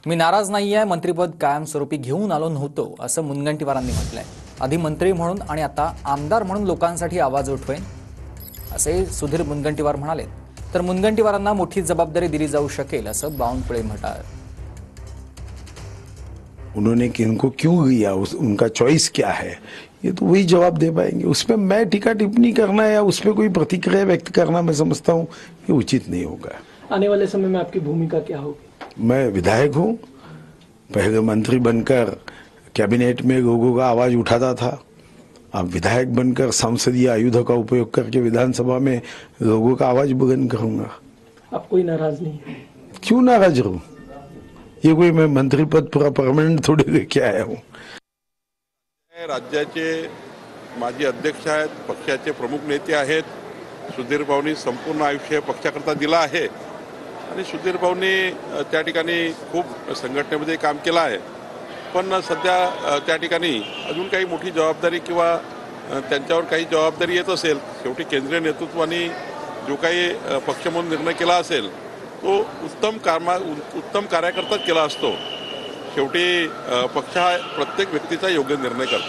मी नाराज नाहीये, मंत्रिपद कायमस्वरूपी घेऊन आलो नव्हतो असं मुनगंटीवारांनी म्हटलंय। आधी मंत्री म्हणून आणि आता आमदार म्हणून लोकांसाठी आवाज उठवेन असे सुधीर मुनगंटीवार म्हणाले। तर मुनगंटीवारांना मोठी जबाबदारी दिली जाऊ शकेल असं बावनकुळे म्हणाले। उन्होंने किनको क्यों लिया, उनका चॉइस क्या है, ये तो वही जवाब दे पाएंगे। उसमें मैं टीका टिप्पणी करना या उस पर कोई प्रतिक्रिया व्यक्त करना मैं समझता हूँ ये उचित नहीं होगा। आने वाले समय में आपकी भूमिका क्या होगी? मैं विधायक हूँ, पहले मंत्री बनकर कैबिनेट में लोगों का आवाज उठाता था, अब विधायक बनकर संसदीय आयुध का उपयोग करके विधानसभा में लोगों का आवाज बुलंद करूंगा। आप कोई नाराज नहीं है? क्यों नाराज रहूं? ये कोई मैं मंत्री पद पूरा परमानेंट थोड़ी लेके आया हूँ। राज्याचे माजी अध्यक्ष आहेत, पक्षाचे प्रमुख नेते आहेत। सुधीर भाऊंनी संपूर्ण आयुष्य पक्षाकरता दिला आहे आणि सुधीर भाऊंनी त्या ठिकाणी खूप संघटनेमध्ये काम केलं आहे। पण सध्या त्या ठिकाणी अजून काही मोठी जबाबदारी किंवा त्यांच्यावर काही जबाबदारी येत असेल, शेवटी केंद्रीय नेतृत्वाने जो काही पक्ष म्हणून निर्णय केला असेल तो उत्तम कार्यकर्ताच केला असतो। शेवटी पक्ष हा प्रत्येक व्यक्तीचा योग्य निर्णय करतो।